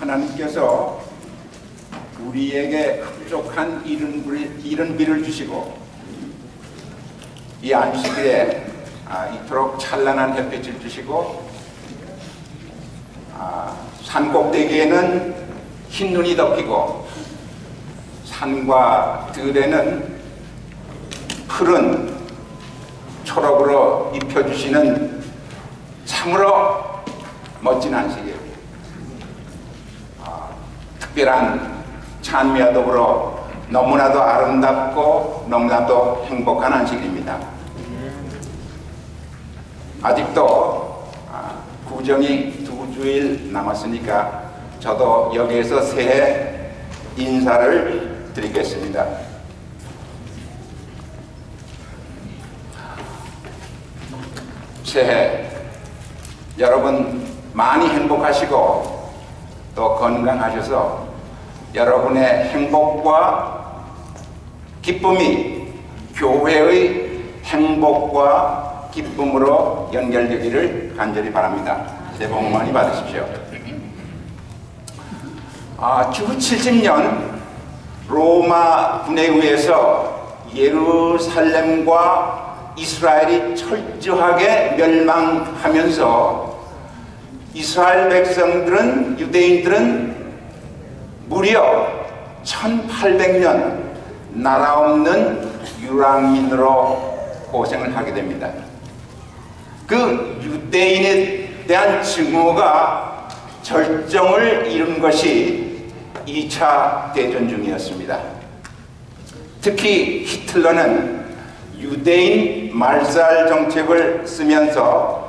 하나님께서 우리에게 흡족한 이른 비를 주시고 이 안식일에 이토록 찬란한 햇빛을 주시고 산 꼭대기에는 흰 눈이 덮이고 산과 들에는 푸른 초록으로 입혀주시는 참으로 멋진 안식일, 특별한 찬미와 더불어 너무나도 아름답고 너무나도 행복한 안식일입니다. 아직도 구정이 2주일 남았으니까 저도 여기에서 새해 인사를 드리겠습니다. 새해 여러분 많이 행복하시고 또 건강하셔서 여러분의 행복과 기쁨이 교회의 행복과 기쁨으로 연결되기를 간절히 바랍니다. 새해 복 많이 받으십시오. 주후 70년 로마 군에 의해서 예루살렘과 이스라엘이 철저하게 멸망하면서 이스라엘 백성들은, 유대인들은 무려 1800년 나라 없는 유랑민으로 고생을 하게 됩니다. 그 유대인에 대한 증오가 절정을 이룬 것이 2차 대전 중이었습니다. 특히 히틀러는 유대인 말살 정책을 쓰면서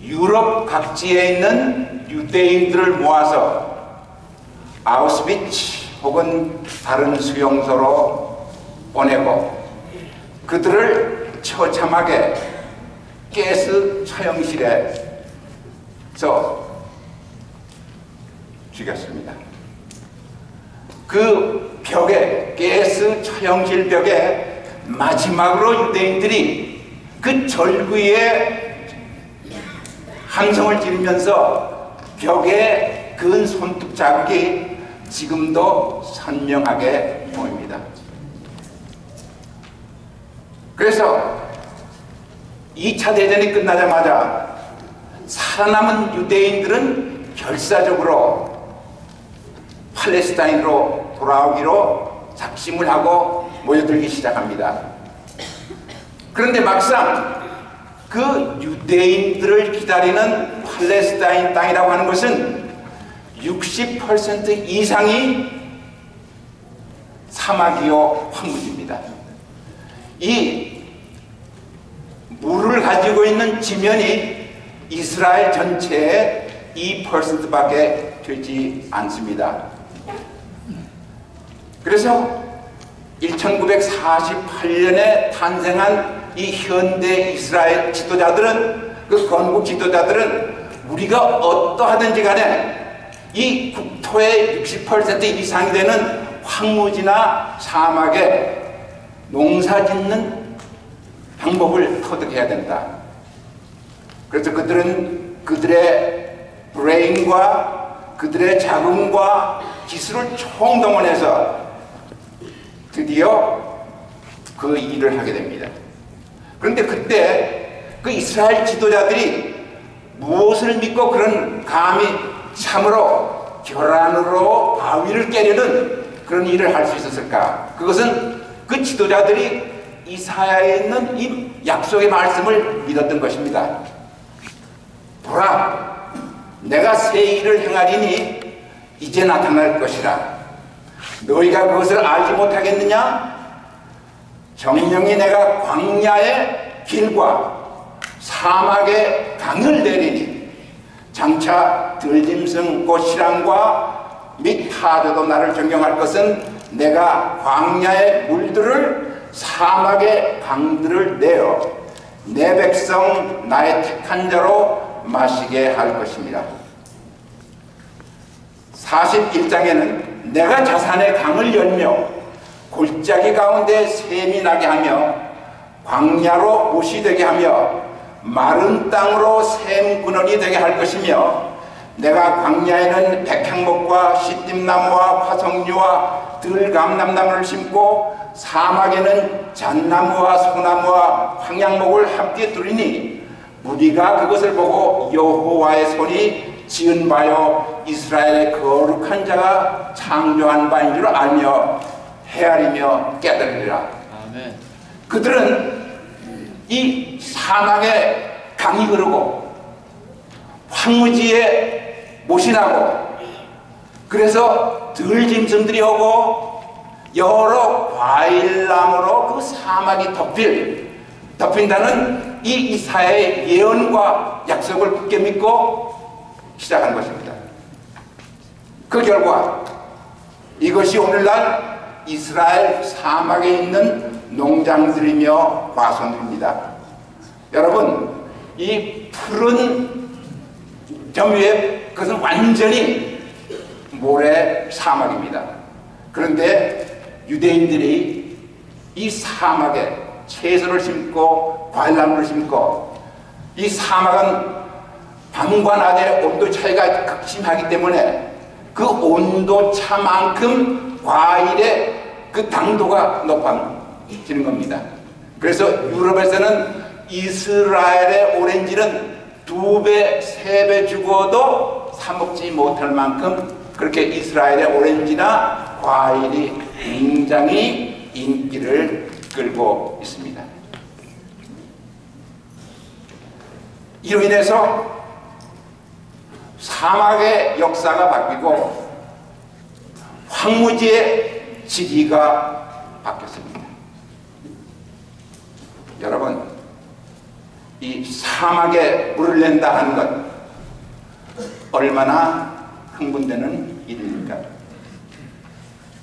유럽 각지에 있는 유대인들을 모아서 아우슈비츠 혹은 다른 수용소로 보내고 그들을 처참하게 가스 처형실에서 죽였습니다. 그 벽에, 가스 처형실 벽에 마지막으로 유대인들이 그 절구에 함성을 지르면서 벽에 그은 손톱 자국이 지금도 선명하게 보입니다. 그래서 2차 대전이 끝나자마자 살아남은 유대인들은 결사적으로 팔레스타인으로 돌아오기로 작심을 하고 모여들기 시작합니다. 그런데 막상 그 유대인들을 기다리는 팔레스타인 땅이라고 하는 것은 60% 이상이 사막이요 황무지입니다. 이 물을 가지고 있는 지면이 이스라엘 전체의 2%밖에 되지 않습니다. 그래서 1948년에 탄생한 이 현대 이스라엘 지도자들은, 그 건국 지도자들은 우리가 어떠하든지 간에 이 국토의 60% 이상이 되는 황무지나 사막에 농사 짓는 방법을 터득해야 된다. 그래서 그들은 그들의 브레인과 그들의 자금과 기술을 총동원해서 드디어 그 일을 하게 됩니다. 그런데 그때 그 이스라엘 지도자들이 무엇을 믿고 감히 참으로 결안으로 바위를 깨려는 그런 일을 할 수 있었을까? 그것은 그 지도자들이 이사야에 있는 이 약속의 말씀을 믿었던 것입니다. 보라, 내가 새 일을 행하리니 이제 나타날 것이라. 너희가 그것을 알지 못하겠느냐? 정령이 내가 광야의 길과 사막의 강을 내리니 장차 들짐승 곧 시랑과 및 타조도 나를 존경할 것은 내가 광야의 물들을 사막의 강들을 내어 내 백성 나의 택한 자로 마시게 할 것입니다. 41장에는 내가 자산의 강을 열며 골짜기 가운데 샘이 나게 하며 광야로 못이 되게 하며 마른 땅으로 샘 근원이 되게 할 것이며 내가 광야에는 백향목과 시띠나무와 화석류와 들감남나무를 심고 사막에는 잣나무와 소나무와 황양목을 함께 두리니 무리가 그것을 보고 여호와의 손이 지은 바요 이스라엘의 거룩한 자가 창조한 바인 줄 알며 헤아리며 깨달으리라. 아멘. 그들은 이 사막에 강이 흐르고 황무지에 못이 나고 그래서 들짐승들이 오고 여러 과일나무로 그 사막이 덮인다는 이 이사야의 예언과 약속을 굳게 믿고 시작한 것입니다. 그 결과 이것이 오늘날 이스라엘 사막에 있는 농장들이며 과수원들입니다. 여러분, 이 푸른 점 위에 그것은 완전히 모래 사막입니다. 그런데 유대인들이 이 사막에 채소를 심고 과일나무를 심고 이 사막은 밤과 낮의 온도 차이가 극심하기 때문에 그 온도 차만큼 과일의 그 당도가 높아지는 겁니다. 그래서 유럽에서는 이스라엘의 오렌지는 2배, 3배 주고도 사 먹지 못할 만큼 그렇게 이스라엘의 오렌지나 과일이 굉장히 인기를 끌고 있습니다. 이로 인해서 사막의 역사가 바뀌고 황무지의 지리가 바뀌었습니다. 여러분, 이 사막에 물을 낸다 하는 것 얼마나 흥분되는 일입니까?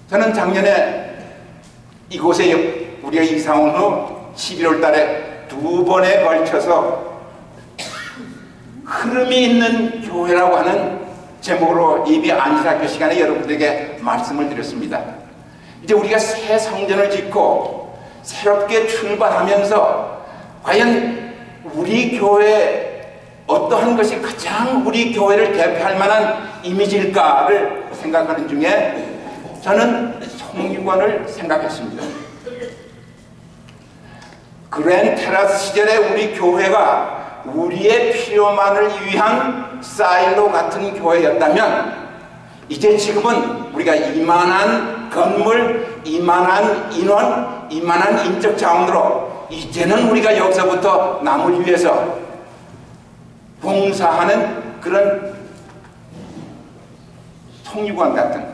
저는 작년에 이곳에 우리가 이사 온 후 11월 달에 2번에 걸쳐서 흐름이 있는 교회라고 하는 제목으로 예비 안식학교 시간에 여러분들에게 말씀을 드렸습니다. 이제 우리가 새 성전을 짓고 새롭게 출발하면서 과연 우리 교회에 어떠한 것이 가장 우리 교회를 대표할 만한 이미지일까를 생각하는 중에 저는 성유관을 생각했습니다. 그랜 테라스 시절에 우리 교회가 우리의 필요만을 위한 사일로 같은 교회였다면 이제 지금은 우리가 이만한 건물, 이만한 인원, 이만한 인적 자원으로 이제는 우리가 여기서부터 남을 위해서 봉사하는 그런 성유관 같은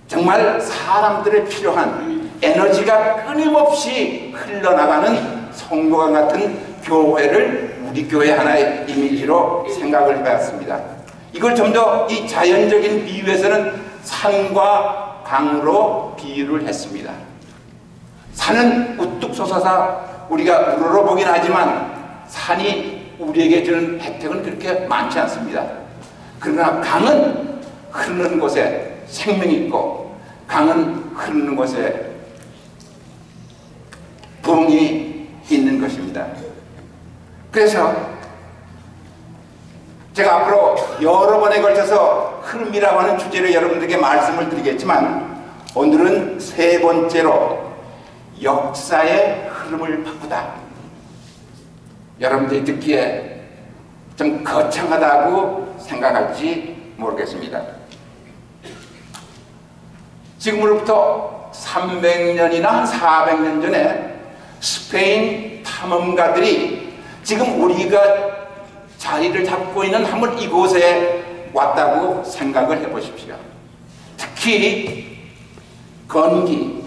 정말 사람들의 필요한 에너지가 끊임없이 흘러나가는 성유관 같은 교회를 우리 교회 하나의 이미지로 생각을 해봤습니다. 이걸 좀 더 이 자연적인 비유에서는 산과 강으로 비유를 했습니다. 산은 우뚝 솟아서 우리가 우러러보긴 하지만 산이 우리에게 주는 혜택은 그렇게 많지 않습니다. 그러나 강은 흐르는 곳에 생명이 있고 강은 흐르는 곳에 부흥이 있는 것입니다. 그래서 제가 앞으로 여러 번에 걸쳐서 흐름이라고 하는 주제로 여러분들에게 말씀을 드리겠지만 오늘은 세 번째로 역사의 흐름을 바꾸다. 여러분들이 듣기에 좀 거창하다고 생각할지 모르겠습니다. 지금으로부터 300년이나 한 400년 전에 스페인 탐험가들이 지금 우리가 자리를 잡고 있는 한번 이곳에 왔다고 생각을 해보십시오. 특히 건기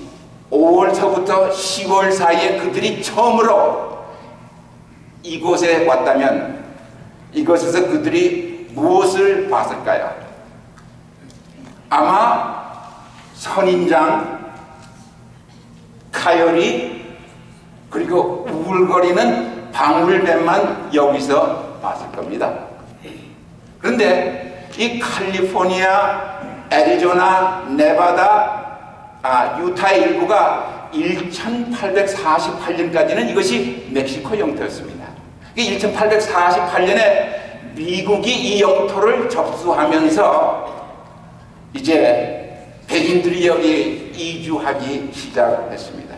5월서부터 10월 사이에 그들이 처음으로 이곳에 왔다면 이곳에서 그들이 무엇을 봤을까요? 아마 선인장, 카요리, 그리고 우글거리는 방울뱀만 여기서 봤을 겁니다. 그런데 이 캘리포니아, 애리조나, 네바다, 유타의 일부가 1848년까지는 이것이 멕시코 영토였습니다. 1848년에 미국이 이 영토를 접수하면서 이제 백인들이 여기 이주하기 시작했습니다.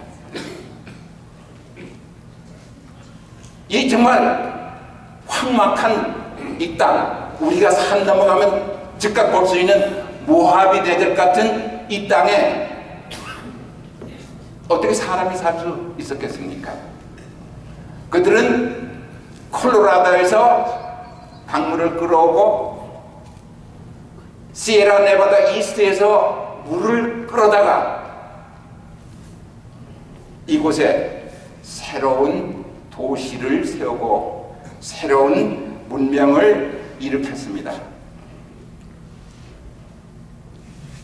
이 정말 황막한 이 땅, 우리가 산 넘어가면 즉각 볼 수 있는 모하비 대적 같은 이 땅에 어떻게 사람이 살 수 있었겠습니까? 그들은 콜로라도에서 강물을 끌어오고 시에라 네바다 이스트에서 물을 끌어다가 이곳에 새로운 도시를 세우고 새로운 문명을 일으켰습니다.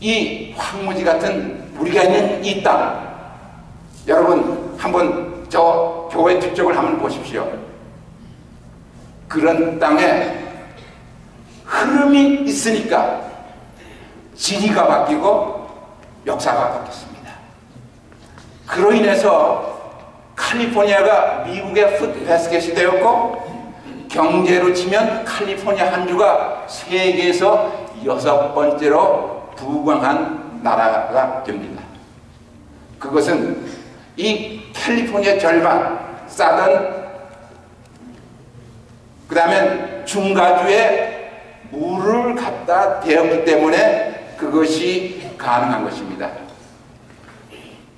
이 황무지 같은 우리가 있는 이 땅, 여러분 한번 저 교회 뒤쪽을 한번 보십시오. 그런 땅에 흐름이 있으니까 지리가 바뀌고 역사가 바뀌었습니다. 그로 인해서 칼리포니아가 미국의 풋바스켓이 되었고, 경제로 치면 칼리포니아 한 주가 세계에서 6번째로 부강한 나라가 됩니다. 그것은 이 캘리포니아 절반 사던, 그 다음에 중가주에 물을 갖다 대었기 때문에 그것이 가능한 것입니다.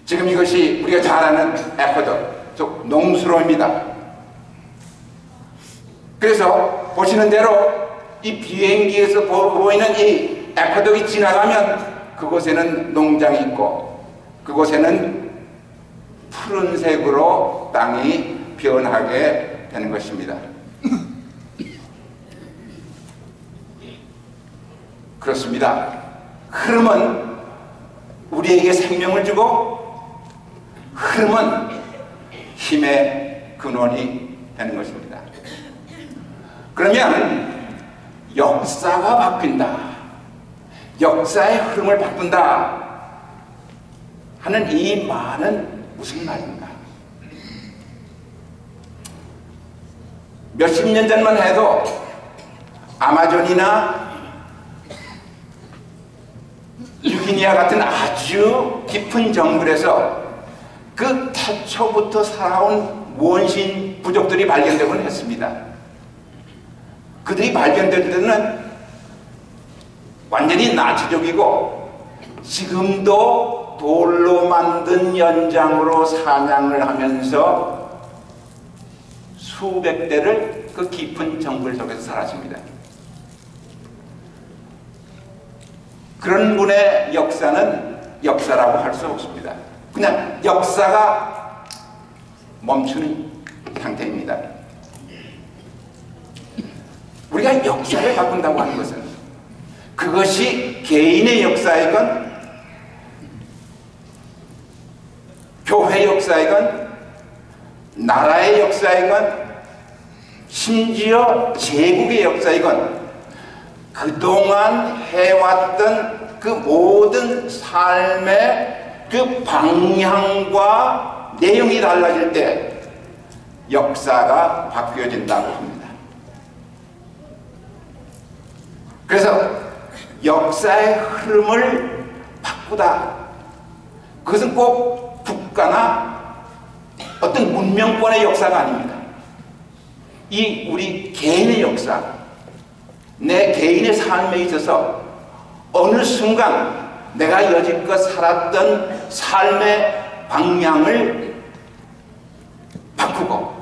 지금 이것이 우리가 잘 아는 에콰도르, 즉 농수로입니다. 그래서 보시는 대로 이 비행기에서 보이는 이 에콰도르이 지나가면 그곳에는 농장이 있고 그곳에는 푸른색으로 땅이 변하게 되는 것입니다. 그렇습니다. 흐름은 우리에게 생명을 주고 흐름은 힘의 근원이 되는 것입니다. 그러면 역사가 바뀐다, 역사의 흐름을 바꾼다 하는 이 말은 무슨 말인가? 몇십 년 전만 해도 아마존이나 뉴기니아 같은 아주 깊은 정글에서 그 태초부터 살아온 원신 부족들이 발견되곤 했습니다. 그들이 발견될 때는 완전히 나치족이고 지금도 돌로 만든 연장으로 사냥을 하면서 수백 대를 그 깊은 정글 속에서 살았습니다. 그런 분의 역사는 역사라고 할 수 없습니다. 그냥 역사가 멈추는 상태입니다. 우리가 역사를 바꾼다고 하는 것은 그것이 개인의 역사이건 교회 역사이건 나라의 역사이건 심지어 제국의 역사이건 그동안 해왔던 그 모든 삶의 그 방향과 내용이 달라질 때 역사가 바뀌어진다고 합니다. 그래서 역사의 흐름을 바꾸다, 그것은 꼭 국가나 어떤 문명권의 역사가 아닙니다. 이 우리 개인의 역사, 내 개인의 삶에 있어서 어느 순간 내가 여지껏 살았던 삶의 방향을 바꾸고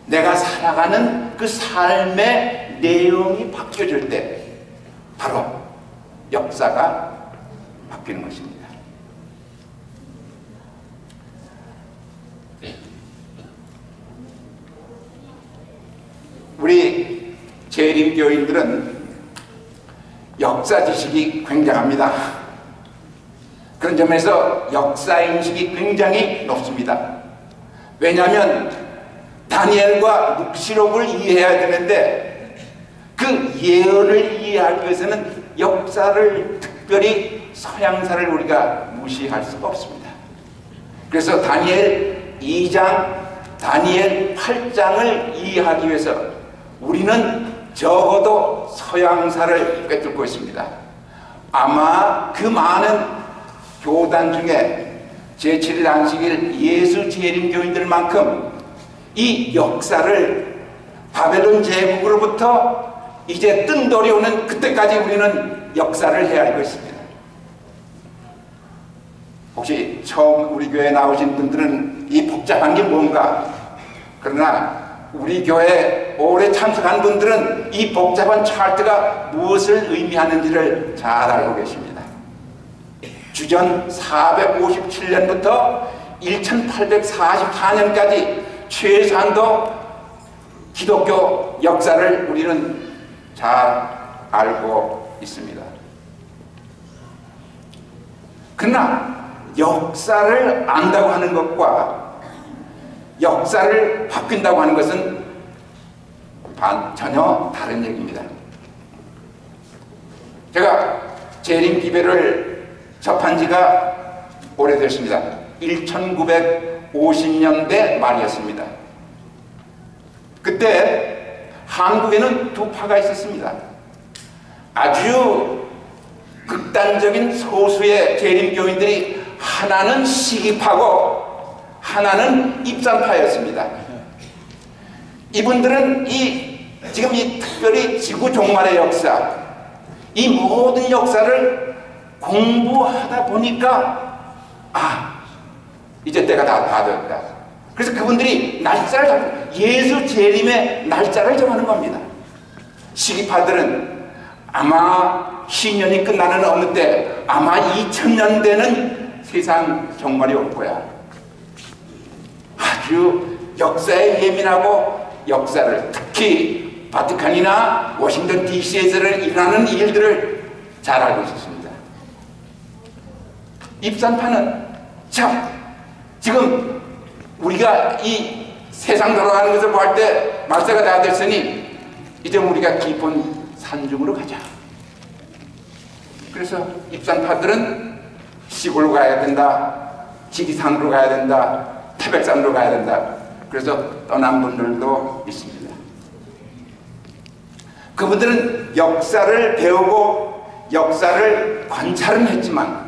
내가 살아가는 그 삶의 내용이 바뀌어질 때 바로 역사가 바뀌는 것입니다. 우리 재림교인들은 역사 지식이 굉장합니다. 그런 점에서 역사인식이 굉장히 높습니다. 왜냐하면 다니엘과 묵시록을 이해해야 되는데 그 예언을 이해하기 위해서는 역사를, 특별히 서양사를 우리가 무시할 수가 없습니다. 그래서 다니엘 2장, 다니엘 8장을 이해하기 위해서 우리는 적어도 서양사를 꿰뚫고 있습니다. 아마 그 많은 교단 중에 제7일 안식일 예수 재림 교인들만큼 이 역사를 바벨론 제국으로부터 이제 뜬돌이 오는 그때까지 우리는 역사를 헤아리고 있습니다. 혹시 처음 우리 교회에 나오신 분들은 이 복잡한 게 뭔가, 그러나 우리 교회에 오래 참석한 분들은 이 복잡한 차트가 무엇을 의미하는지를 잘 알고 계십니다. 주전 457년부터 1844년까지 최소한도 기독교 역사를 우리는 잘 알고 있습니다. 그러나 역사를 안다고 하는 것과 역사를 바뀐다고 하는 것은 전혀 다른 얘기입니다. 제가 재림 기배를 접한 지가 오래됐습니다. 1950년대 말이었습니다. 그때 한국에는 두 파가 있었습니다. 아주 극단적인 소수의 재림교인들이 하나는 시기파고 하나는 입산파였습니다. 이분들은 지금 이 특별히 지구 종말의 역사, 이 모든 역사를 공부하다 보니까 이제 때가 다 됐다. 그래서 그분들이 예수 재림의 날짜를 정하는 겁니다. 시기파들은 아마 신년이 끝나는 어느 때, 아마 2000년대는 세상 종말이 올 거야. 아주 역사에 예민하고 역사를, 특히 바티칸이나 워싱턴 DC에서 일어나는 일들을 잘 알고 있었습니다. 입산파는 지금 우리가 이 세상 돌아가는 것을 볼 때 말세가 다 됐으니 이제 우리가 깊은 산중으로 가자. 그래서 입산파들은 시골로 가야 된다, 지리산으로 가야 된다, 태백산으로 가야 된다. 그래서 떠난 분들도 있습니다. 그분들은 역사를 배우고 역사를 관찰은 했지만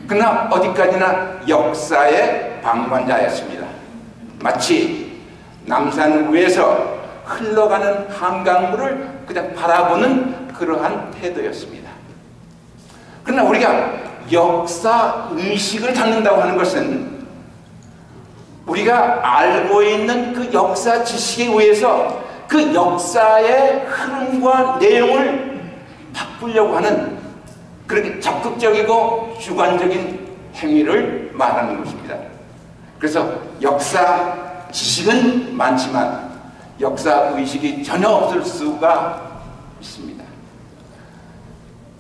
그러나 어디까지나 역사의 방관자였습니다. 마치 남산 위에서 흘러가는 한강물을 그냥 바라보는 그러한 태도였습니다. 그러나 우리가 역사 의식을 갖는다고 하는 것은 우리가 알고 있는 그 역사 지식에 의해서 그 역사의 흐름과 내용을 바꾸려고 하는 그렇게 적극적이고 주관적인 행위를 말하는 것입니다. 그래서 역사 지식은 많지만 역사 의식이 전혀 없을 수가 있습니다.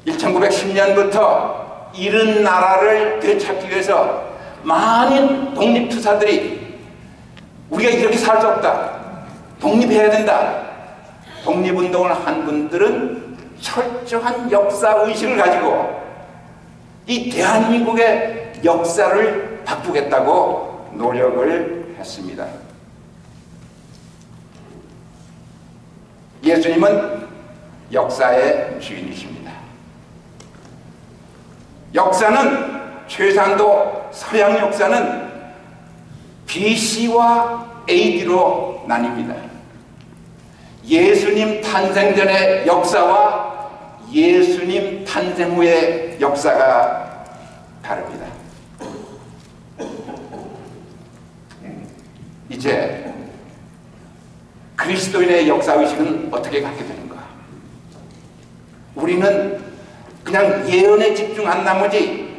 1910년부터 잃은 나라를 되찾기 위해서 많은 독립투사들이 우리가 이렇게 살 수 없다, 독립해야 된다, 독립운동을 한 분들은 철저한 역사의식을 가지고 이 대한민국의 역사를 바꾸겠다고 노력을 했습니다. 예수님은 역사의 주인이십니다. 역사는 최소한도 서양 역사는 BC와 AD로 나뉩니다. 예수님 탄생 전의 역사와 예수님 탄생 후의 역사가 다릅니다. 이제 그리스도인의 역사의식은 어떻게 갖게 되는가? 우리는 그냥 예언에 집중한 나머지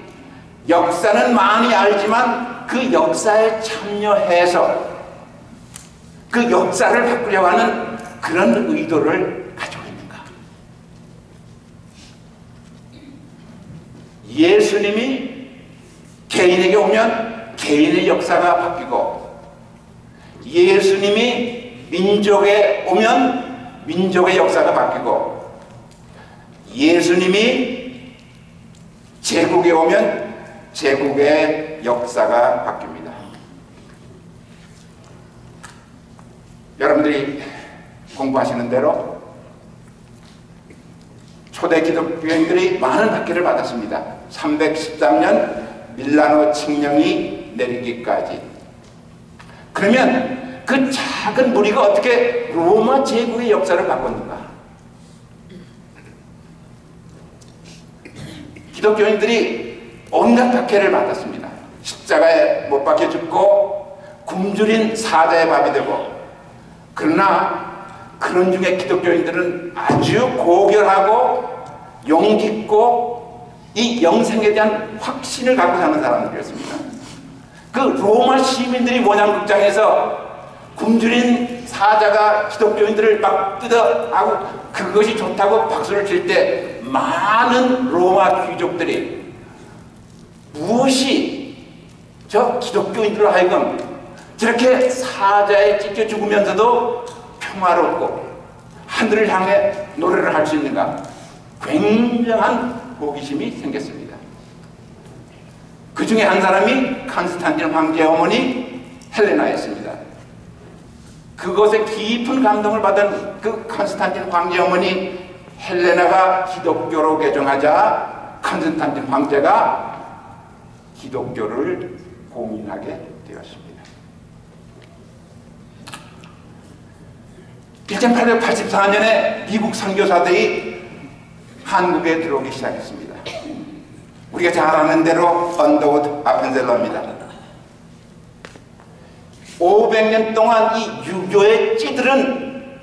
역사는 많이 알지만 그 역사에 참여해서 그 역사를 바꾸려고 하는 그런 의도를 가지고 있는가? 예수님이 개인에게 오면 개인의 역사가 바뀌고 예수님이 민족에 오면 민족의 역사가 바뀌고 예수님이 제국에 오면 제국의 역사가 바뀝니다. 여러분들이 공부하시는 대로 초대 기독교인들이 많은 박해를 받았습니다. 313년 밀라노 칙령이 내리기까지. 그러면 그 작은 무리가 어떻게 로마 제국의 역사를 바꿨는가? 기독교인들이 온갖 박해를 받았습니다. 십자가에 못 박혀 죽고 굶주린 사자의 밥이 되고, 그러나 그런 중에 기독교인들은 아주 고결하고 용기 있고 이 영생에 대한 확신을 갖고 사는 사람들이었습니다. 그 로마 시민들이 원양극장에서 굶주린 사자가 기독교인들을 막 뜯어하고 그것이 좋다고 박수를 칠 때 많은 로마 귀족들이 무엇이 저 기독교인들로 하여금 저렇게 사자에 찢겨 죽으면서도 평화롭고 하늘을 향해 노래를 할 수 있는가? 굉장한 호기심이 생겼습니다. 그 중에 한 사람이 콘스탄틴 황제의 어머니 헬레나였습니다. 그것에 깊은 감동을 받은 그 콘스탄틴 황제 어머니 헬레나가 기독교로 개종하자 콘스탄틴 황제가 기독교를 공인하게 되었습니다. 1884년에 미국 선교사들이 한국에 들어오기 시작했습니다. 우리가 잘 아는 대로 언더우드 아펜셀러입니다. 500년 동안 이 유교에 찌들은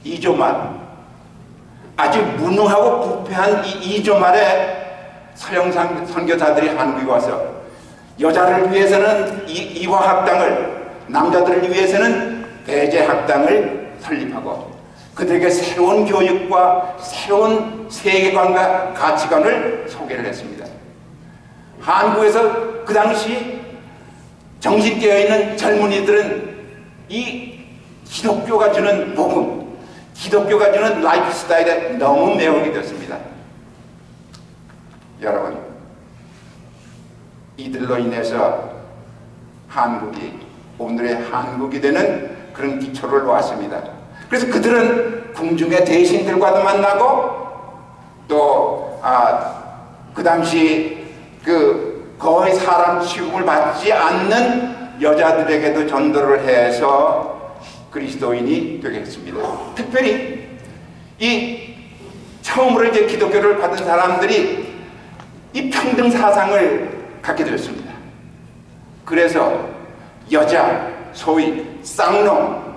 이조말, 아주 무능하고 부패한 이 이조말에 서양 선교사들이 한국에 와서 여자를 위해서는 이화학당을, 남자들을 위해서는 배제학당을 설립하고 그들에게 새로운 교육과 새로운 세계관과 가치관을 소개를 했습니다. 한국에서 그 당시 정신 깨어있는 젊은이들은 이 기독교가 주는 복음, 기독교가 주는 라이프 스타일에 너무 매혹이 됐습니다. 여러분, 이들로 인해서 한국이 오늘의 한국이 되는 그런 기초를 놓았습니다. 그래서 그들은 궁중의 대신들과도 만나고 또 그 당시 거의 사람 취급을 받지 않는 여자들에게도 전도를 해서 그리스도인이 되게 했습니다. 특별히 이 처음으로 이제 기독교를 받은 사람들이 이 평등 사상을 갖게 되었습니다. 그래서 여자, 소위 쌍놈,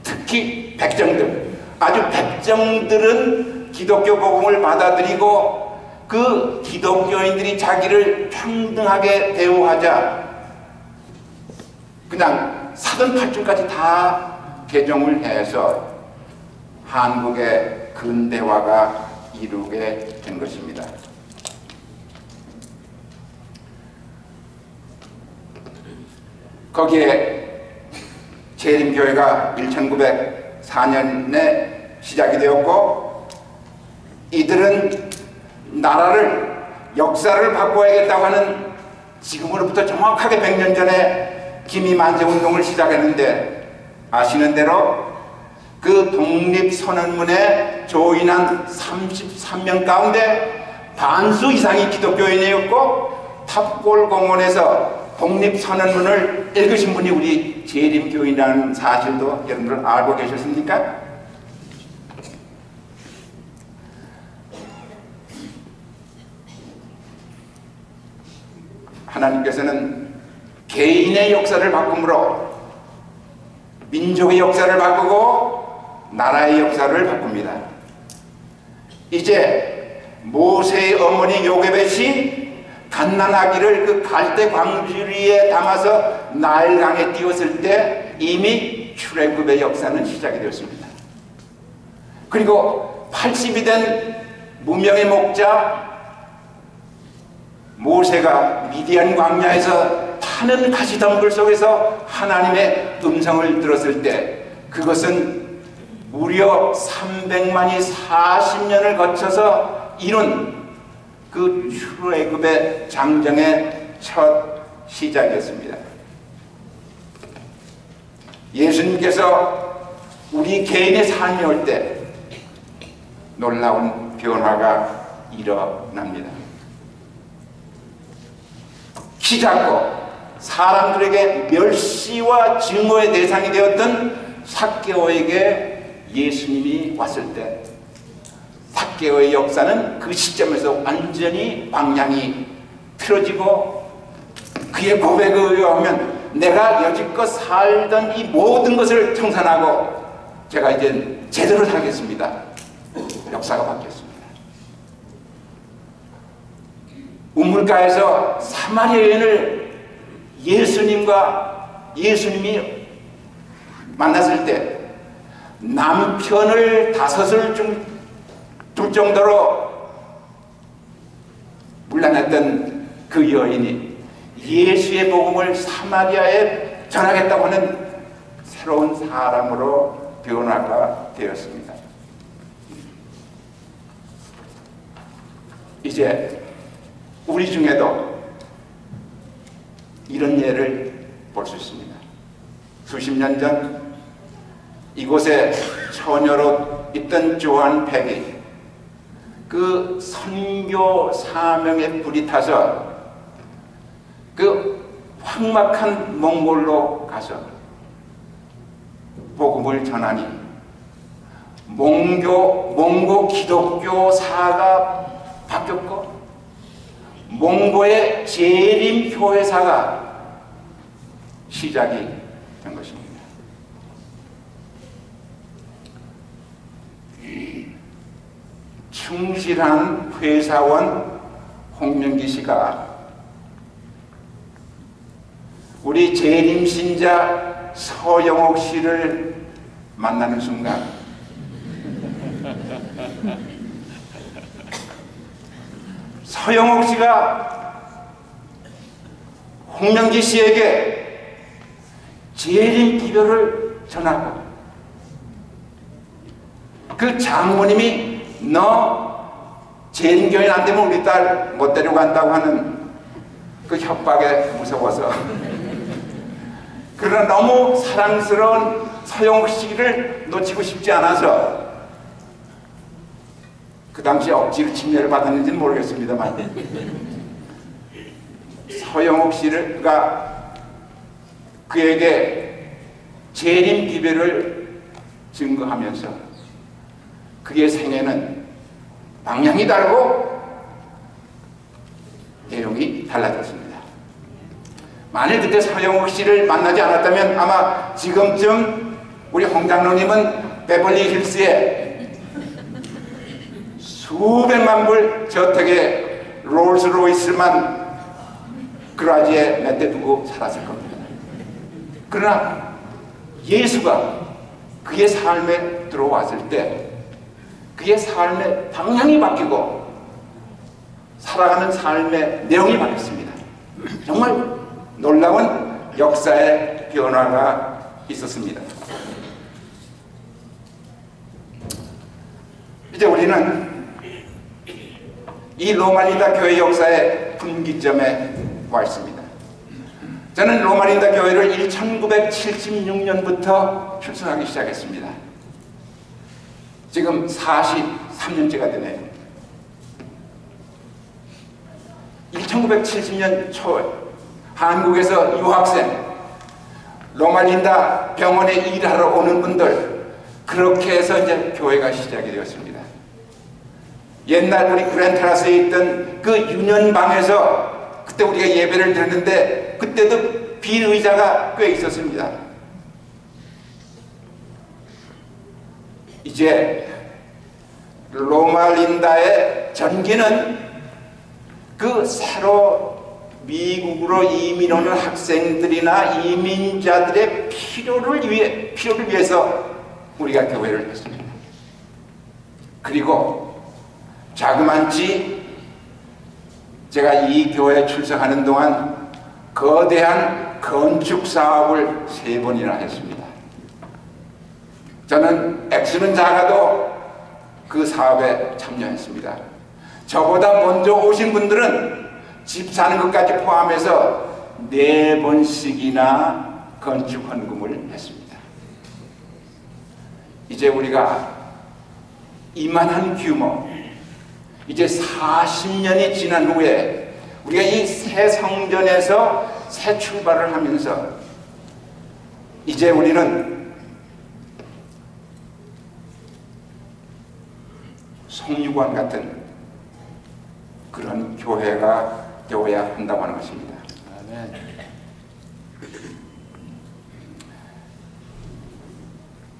특히 백정들, 아주 백정들은 기독교 복음을 받아들이고 그 기독교인들이 자기를 평등하게 대우하자 그냥 사돈 8줄까지 다 개종을 해서 한국의 근대화가 이루게 된 것입니다. 거기에 재림교회가 1904년에 시작이 되었고 이들은 나라를, 역사를 바꿔야겠다고 하는 지금으로부터 정확하게 100년 전에 기미만세운동을 시작했는데 아시는 대로 그 독립선언문에 조인한 33명 가운데 반수 이상이 기독교인이었고 탑골공원에서 독립선언문을 읽으신 분이 우리 재림교인이라는 사실도 여러분들 알고 계셨습니까? 하나님께서는 개인의 역사를 바꿈으로 민족의 역사를 바꾸고 나라의 역사를 바꿉니다. 이제 모세의 어머니 요게벳이 갓난아기를 그 갈대 광주리에 담아서 나일강에 띄웠을 때 이미 출애굽의 역사는 시작이 되었습니다. 그리고 80이 된 무명의 목자 모세가 미디안 광야에서 타는 가시덤불 속에서 하나님의 음성을 들었을 때 그것은 무려 300만이 40년을 거쳐서 이룬 그 출애굽의 장정의 첫 시작이었습니다. 예수님께서 우리 개인의 삶이 올 때 놀라운 변화가 일어납니다. 키 작고 사람들에게 멸시와 증오의 대상이 되었던 삭개오에게 예수님이 왔을 때 삭개오의 역사는 그 시점에서 완전히 방향이 틀어지고 그의 고백에 의하면 내가 여지껏 살던 이 모든 것을 청산하고 제가 이제 제대로 살겠습니다. 역사가 바뀌었습니다. 우물가에서 사마리아 여인을 예수님이 만났을 때 남편을 5을 둘 정도로 물러났던 그 여인이 예수의 복음을 사마리아에 전하겠다고 하는 새로운 사람으로 변화가 되었습니다. 이제 우리 중에도 이런 예를 볼 수 있습니다. 수십 년 전 이곳에 처녀로 있던 조한 팩이 그 선교 사명에 불이 타서 그 황막한 몽골로 가서 복음을 전하니 몽고 기독교사가 바뀌었고 몽고의 재림교회사가 시작이 된 것입니다. 충실한 회사원 홍명기 씨가 우리 재림신자 서영옥 씨를 만나는 순간 서영옥 씨가 홍명기 씨에게 재림 기별을 전하고 그 장모님이 너 재림교인 안 되면 우리 딸 못 데려간다고 하는 그 협박에 무서워서 그러나 너무 사랑스러운 서영옥 씨를 놓치고 싶지 않아서 그 당시에 억지로 침례를 받았는지는 모르겠습니다만 서영옥 씨가 그에게 재림 기별을 증거하면서 그의 생애는 방향이 다르고 내용이 달라졌습니다. 만일 그때 서영옥 씨를 만나지 않았다면 아마 지금쯤 우리 홍 장로님은 베벌리 힐스에 수백만 불 저택에 롤스로이스만 그라지에 몇 대 두고 살았을 겁니다. 그러나 예수가 그의 삶에 들어왔을 때 그의 삶의 방향이 바뀌고 살아가는 삶의 내용이 바뀌었습니다. 정말 놀라운 역사의 변화가 있었습니다. 이제 우리는 이 로마린다 교회 역사의 분기점에 와 있습니다. 저는 로마린다 교회를 1976년부터 출석하기 시작했습니다. 지금 43년째가 되네요. 1970년 초에 한국에서 유학생, 로마린다 병원에 일하러 오는 분들, 그렇게 해서 이제 교회가 시작이 되었습니다. 옛날 우리 그랜테라스에 있던 그 유년방에서 그때 우리가 예배를 드렸는데 그때도 빈 의자가 꽤 있었습니다. 이제 로마린다의 전기는 그 새로 미국으로 이민 오는 학생들이나 이민자들의 필요를 위해서 우리가 교회를 했습니다. 그리고 자그만치 제가 이 교회에 출석하는 동안 거대한 건축 사업을 3번이나 했습니다. 저는 액수는 작아도 그 사업에 참여했습니다. 저보다 먼저 오신 분들은 집 사는 것까지 포함해서 4번씩이나 건축 헌금을 했습니다. 이제 우리가 이만한 규모, 이제 40년이 지난 후에 우리가 이 새 성전에서 새 출발을 하면서 이제 우리는 송유관 같은 그런 교회가 되어야 한다고 하는 것입니다. 아멘.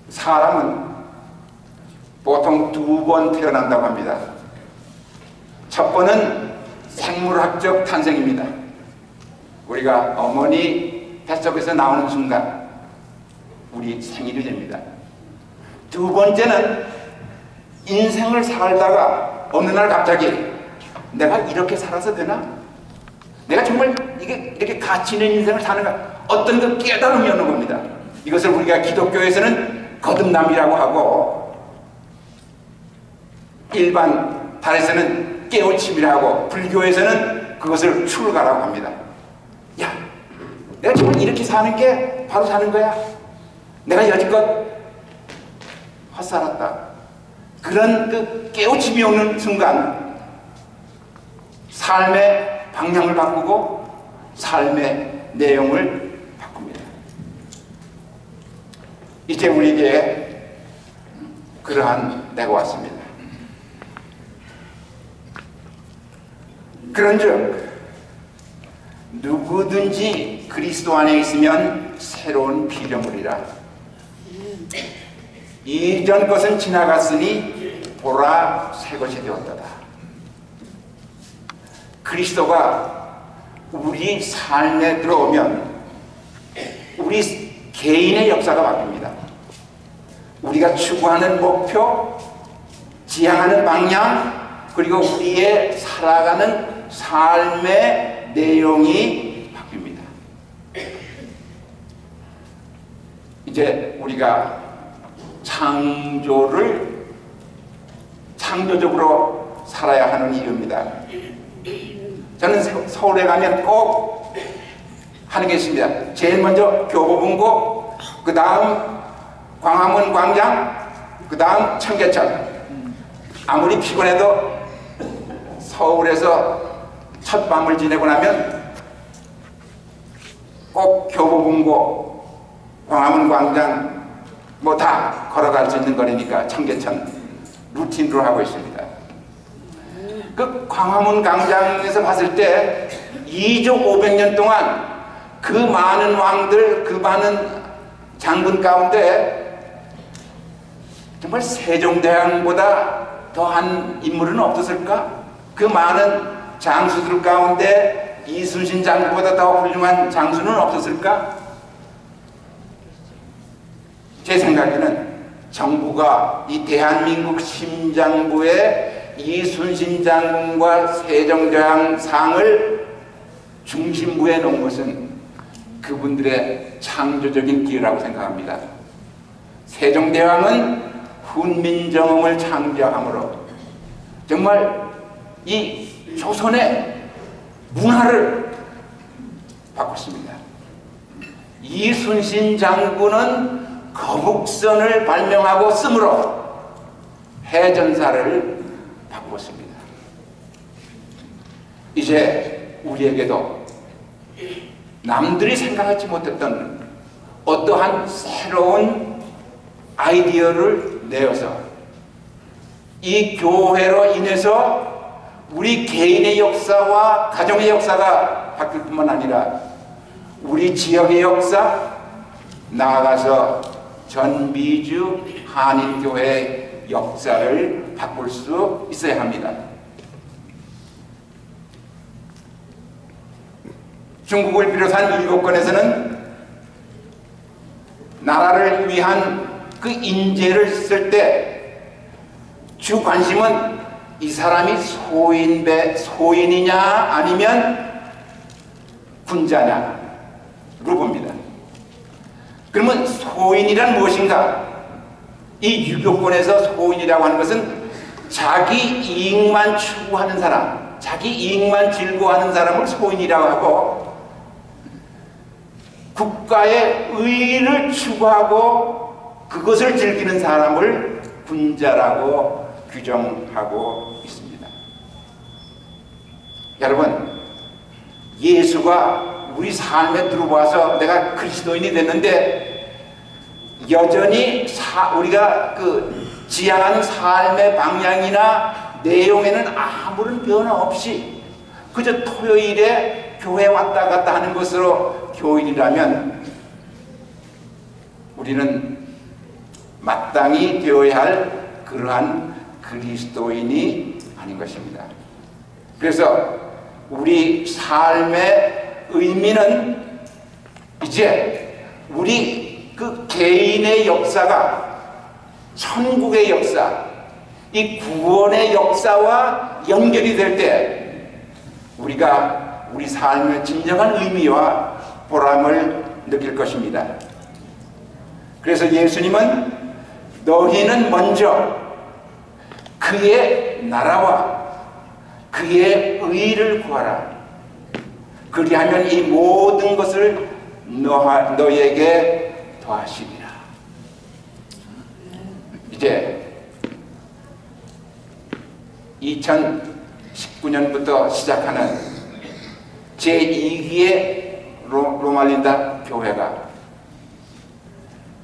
사람은 보통 2번 태어난다고 합니다. 첫 번은 생물학적 탄생입니다. 우리가 어머니 뱃속에서 나오는 순간 우리 생일이 됩니다. 두 번째는 인생을 살다가 어느 날 갑자기 내가 이렇게 살아서 되나? 내가 정말 이렇게 가치 있는 인생을 사는가? 어떤 그 깨달음이 오는 겁니다. 이것을 우리가 기독교에서는 거듭남이라고 하고 일반 달에서는 깨우침이라고 하고 불교에서는 그것을 출가라고 합니다. 야, 내가 정말 이렇게 사는 게 바로 사는 거야? 내가 여지껏 헛살았다. 그런 그 깨우침이 오는 순간 삶의 방향을 바꾸고 삶의 내용을 바꿉니다. 이제 우리에게 그러한 때가 왔습니다. 그런즉 누구든지 그리스도 안에 있으면 새로운 피조물이라. 이전 것은 지나갔으니 보라 새 것이 되었도다. 그리스도가 우리 삶에 들어오면 우리 개인의 역사가 바뀝니다. 우리가 추구하는 목표, 지향하는 방향, 그리고 우리의 살아가는 삶의 내용이 바뀝니다. 이제 우리가 창조적으로 살아야 하는 이유입니다. 저는 서울에 가면 꼭 하는 게 있습니다. 제일 먼저 교보문고, 그 다음 광화문 광장, 그 다음 청계천. 아무리 피곤해도 서울에서 첫 밤을 지내고 나면 꼭 교보문고, 광화문 광장 뭐 다 걸어갈 수 있는 거리니까 청계천 루틴으로 하고 있습니다. 그 광화문 광장에서 봤을 때 2조 500년 동안 그 많은 왕들, 그 많은 장군 가운데 정말 세종대왕보다 더한 인물은 없었을까? 그 많은 장수들 가운데 이순신 장군보다 더 훌륭한 장수는 없었을까? 제 생각에는 정부가 이 대한민국 심장부에 이순신 장군과 세종대왕 상을 중심부에 놓은 것은 그분들의 창조적인 기회라고 생각합니다. 세종대왕은 훈민정음을 창조함으로 정말 이 조선의 문화를 바꿨습니다. 이순신 장군은 거북선을 발명하고 쓰므로 해전사를 바꿨습니다. 이제 우리에게도 남들이 생각하지 못했던 어떠한 새로운 아이디어를 내어서 이 교회로 인해서 우리 개인의 역사와 가정의 역사가 바뀔 뿐만 아니라 우리 지역의 역사, 나아가서 전미주 한인교회의 역사를 바꿀 수 있어야 합니다. 중국을 비롯한 일곱권에서는 나라를 위한 그 인재를 쓸 때 주 관심은 이 사람이 소인이냐 아니면 군자냐로 봅니다. 그러면 소인이란 무엇인가? 이 유교권에서 소인이라고 하는 것은 자기 이익만 추구하는 사람, 자기 이익만 즐거워하는 사람을 소인이라고 하고, 국가의 의의를 추구하고 그것을 즐기는 사람을 군자라고 규정하고 있습니다. 여러분, 예수가 우리 삶에 들어와서 내가 그리스도인이 됐는데 여전히 우리가 지향하는 삶의 방향이나 내용에는 아무런 변화 없이 그저 토요일에 교회 왔다 갔다 하는 것으로 교인이라면 우리는 마땅히 되어야 할 그러한 그리스도인이 아닌 것입니다. 그래서 우리 삶의 의미는 이제 우리 개인의 역사가 천국의 역사, 이 구원의 역사와 연결이 될 때 우리가 우리 삶의 진정한 의미와 보람을 느낄 것입니다. 그래서 예수님은 너희는 먼저 그의 나라와 그의 의를 구하라. 그리하면 이 모든 것을 너에게 더하시리라. 이제 2019년부터 시작하는 제2기의 로말린다 교회가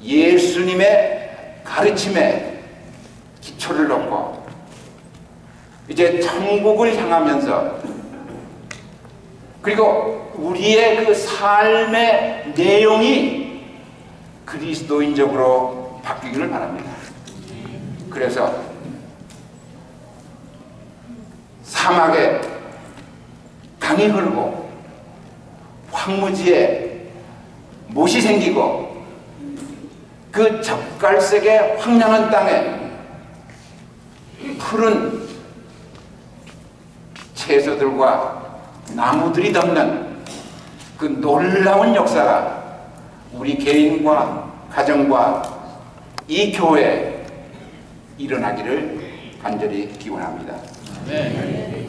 예수님의 가르침에 기초를 놓고 이제 천국을 향하면서 그리고 우리의 그 삶의 내용이 그리스도인적으로 바뀌기를 바랍니다. 그래서 사막에 강이 흐르고 황무지에 못이 생기고 그 젓갈색의 황량한 땅에 푸른 채소들과 나무들이 덮는 그 놀라운 역사가 우리 개인과 가정과 이 교회에 일어나기를 간절히 기원합니다. 네.